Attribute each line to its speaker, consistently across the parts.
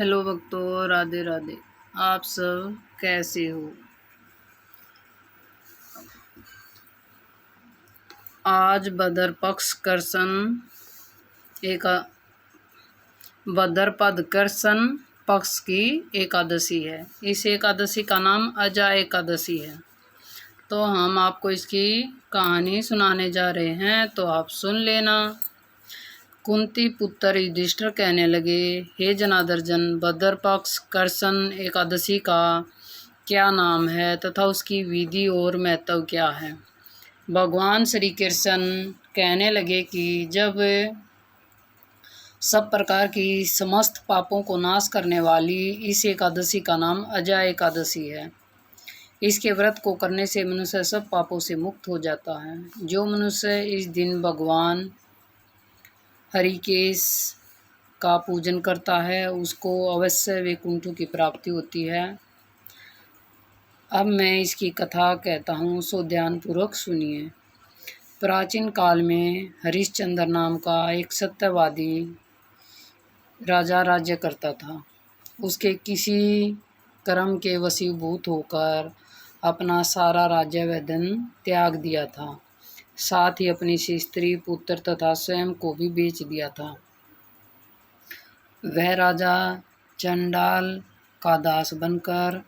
Speaker 1: Hello भक्तों, राधे राधे। आप सब कैसे हो? आज भद्रपद कृष्ण पक्ष की एकादशी है। इस एकादशी का नाम अजा एकादशी है। तो हम आपको इसकी कहानी सुनाने जा रहे हैं, तो आप सुन लेना। कुंती पुत्र युधिष्ठिर कहने लगे, हे जनार्दन, भद्रपक्ष कृष्ण एकादशी का क्या नाम है तथा उसकी विधि और महत्व क्या है? भगवान श्री कृष्ण कहने लगे कि जब सब प्रकार की समस्त पापों को नाश करने वाली इस एकादशी का नाम अजा एकादशी है। इसके व्रत को करने से मनुष्य सब पापों से मुक्त हो जाता है। जो मनुष्य इस दिन भगवान हरिकेश का पूजन करता है उसको अवश्य वैकुंठ की प्राप्ति होती है। अब मैं इसकी कथा कहता हूँ, सो ध्यानपूर्वक सुनिए। प्राचीन काल में हरिश्चंद्र नाम का एक सत्यवादी राजा राज्य करता था। उसके किसी कर्म के वशीभूत होकर अपना सारा राज्य व धन त्याग दिया था, साथ ही अपनी स्त्री, पुत्र तथा स्वयं को भी बेच दिया था। वह राजा चंडाल का दास बनकर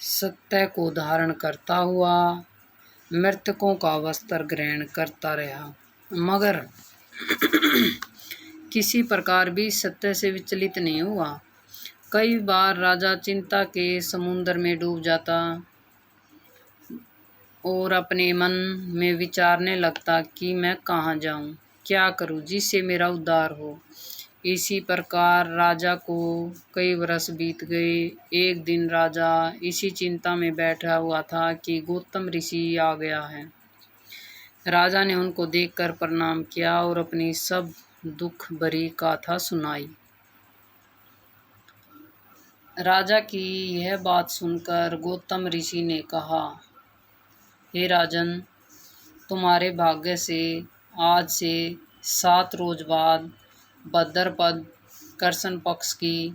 Speaker 1: सत्य को धारण करता हुआ मृतकों का वस्त्र ग्रहण करता रहा, मगर किसी प्रकार भी सत्य से विचलित नहीं हुआ। कई बार राजा चिंता के समुद्र में डूब जाता और अपने मन में विचारने लगता कि मैं कहाँ जाऊँ, क्या करूँ जिससे मेरा उद्धार हो। इसी प्रकार राजा को कई वर्ष बीत गए। एक दिन राजा इसी चिंता में बैठा हुआ था कि गौतम ऋषि आ गया है। राजा ने उनको देखकर प्रणाम किया और अपनी सब दुख भरी गाथा सुनाई। राजा की यह बात सुनकर गौतम ऋषि ने कहा, हे राजन, तुम्हारे भाग्य से आज से 7 रोज बाद भद्रपद कृष्ण पक्ष की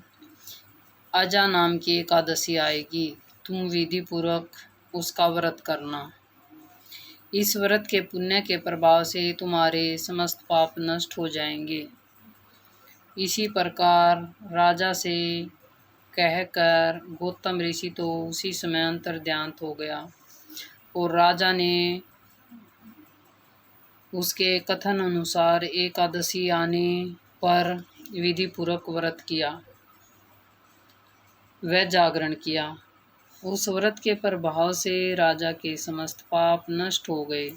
Speaker 1: अजा नाम की एकादशी आएगी। तुम विधि पूर्वक उसका व्रत करना। इस व्रत के पुण्य के प्रभाव से तुम्हारे समस्त पाप नष्ट हो जाएंगे। इसी प्रकार राजा से कहकर गौतम ऋषि तो उसी समय अंतर्ध्यान हो गया और राजा ने उसके कथन अनुसार एकादशी आने पर विधि पूर्वक व्रत किया व जागरण किया। उस व्रत के प्रभाव से राजा के समस्त पाप नष्ट हो गए।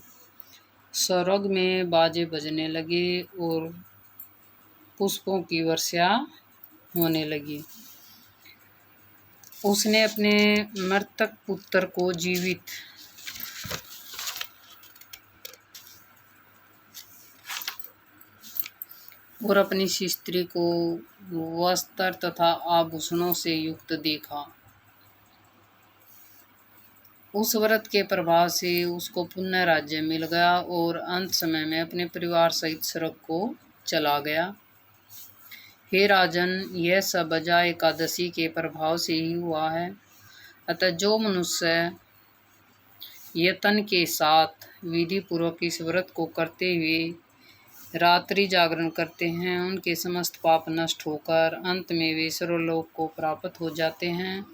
Speaker 1: स्वर्ग में बाजे बजने लगे और पुष्पों की वर्षा होने लगी। उसने अपने मृतक पुत्र को जीवित और अपनी स्त्री को वस्त्र तथा आभूषणों से युक्त देखा। उस व्रत के प्रभाव से उसको पुण्य राज्य मिल गया और अंत समय में अपने परिवार सहित स्वर्ग को चला गया। हे राजन, यह सब अजा एकादशी के प्रभाव से ही हुआ है। अतः जो मनुष्य यत्न के साथ विधि पूर्वक इस व्रत को करते हुए रात्रि जागरण करते हैं, उनके समस्त पाप नष्ट होकर अंत में वे सर्वलोक को प्राप्त हो जाते हैं।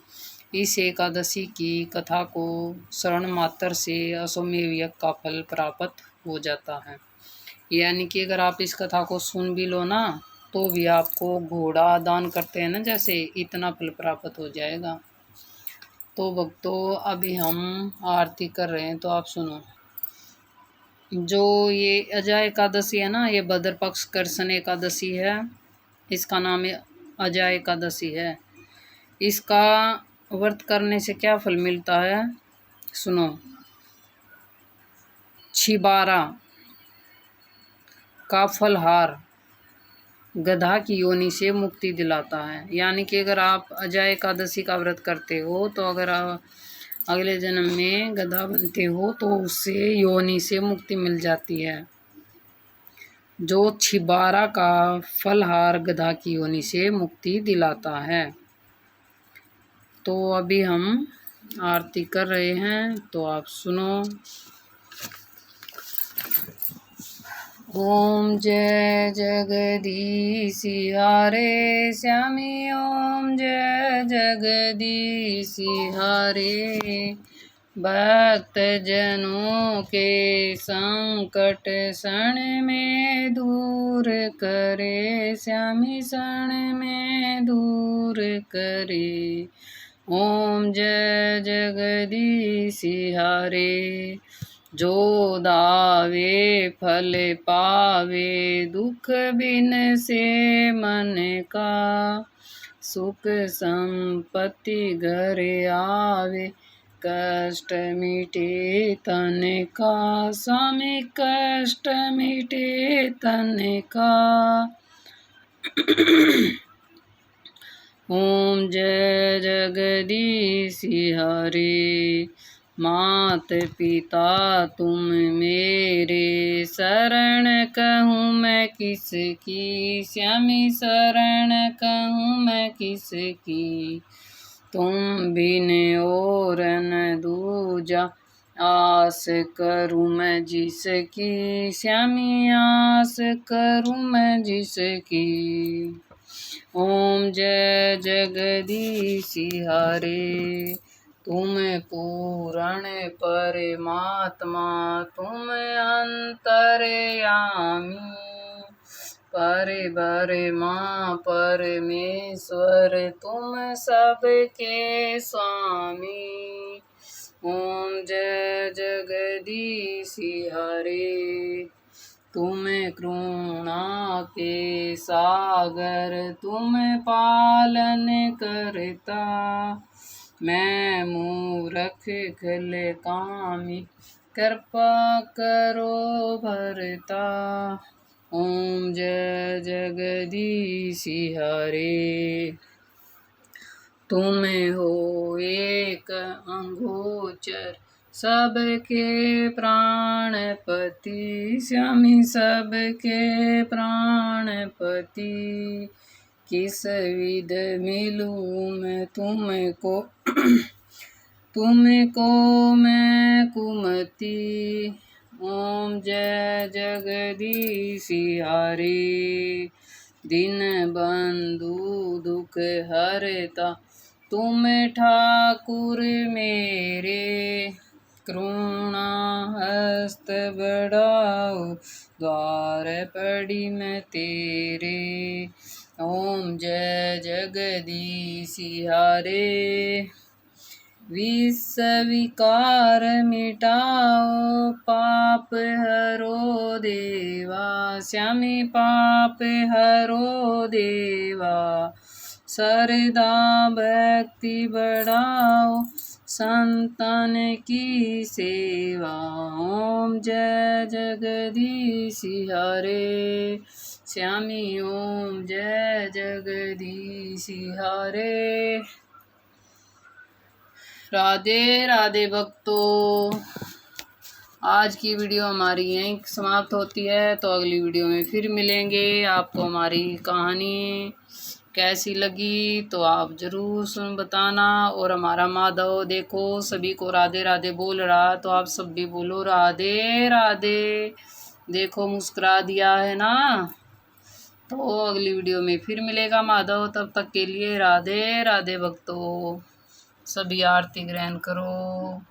Speaker 1: इस एकादशी की कथा को श्रवण मात्र से अश्वमेध यज्ञ का फल प्राप्त हो जाता है। यानी कि अगर आप इस कथा को सुन भी लो ना, तो भी आपको घोड़ा दान करते हैं ना, जैसे इतना फल प्राप्त हो जाएगा। तो भक्तों, अभी हम आरती कर रहे हैं, तो आप सुनो। जो ये अजा एकादशी है ना, ये भद्रपक्ष कृष्ण एकादशी है। इसका नाम अजा एकादशी है। इसका व्रत करने से क्या फल मिलता है, सुनो। छिबारा का फलहार गधा की योनि से मुक्ति दिलाता है। यानी कि अगर आप अजा एकादशी का व्रत करते हो, तो अगर आप अगले जन्म में गधा बनते हो तो उससे योनि से मुक्ति मिल जाती है। जो छिबारा का फलहार गधा की योनि से मुक्ति दिलाता है। तो अभी हम आरती कर रहे हैं, तो आप सुनो। ओम जय जगदीश हरे श्यामी, ओम जय जगदीश हरे। भक्त जनों के संकट क्षण में दूर करे, श्यामी क्षण में दूर करे। ओम जय जगदीश हरे। जो दावे फल पावे, दुख बिन से मन का, सुख संपत्ति घर आवे, कष्ट मिटे तन का, स्वामी कष्ट मिटे तन का। ओम जय जगदीश हरे। मात पिता तुम मेरे, शरण कहूँ मैं किसकी, श्यामी शरण कहूँ मैं किसकी। तुम बिन और न दूजा, आस करूँ मैं जिसकी, श्यामी आस करूँ मैं जिसकी। ओम जय जगदीश हरे। तुम पूर्ण परमात्मा, तुम अंतर्यामी, परब्रह्मा परमेश्वर, तुम सबके स्वामी। ओम जय जगदीश हरे। तुम करुणा के सागर, तुम पालन करता, मैं मूर्ख खल कामी, कृपा करो भरता। ओम जय जगदीश हरे। तुम हो एक अंगोचर, सबके प्राणपति, श्यामी सबके प्राणपति। किस विध मिलूं मैं तुमको, तुमको मैं कुमति। ओम जय जगदीश हरे। दिन बंधु दुख हरता, तुम ठाकुर मेरे, करुणा हस्त बढ़ाओ, द्वार पड़ी मैं तेरे। ओम जय जगदीश हरे। विष विकार मिटाओ, पाप हरो देवा, श्यामी पाप हरो देवा। श्रद्धा भक्ति बढ़ाओ, संतन की सेवा। ओम जय जगदीश हरे। श्यामी ओम जय जगदीश हरे। राधे राधे भक्तों। आज की वीडियो हमारी यहीं समाप्त होती है, तो अगली वीडियो में फिर मिलेंगे। आपको हमारी कहानी कैसी लगी तो आप ज़रूर सुन बताना। और हमारा माधव देखो सभी को राधे राधे बोल रहा, तो आप सब भी बोलो राधे राधे। देखो मुस्कुरा दिया है ना। तो अगली वीडियो में फिर मिलेगा माधव, तब तक के लिए राधे राधे भक्तों। सभी आरती ग्रहण करो।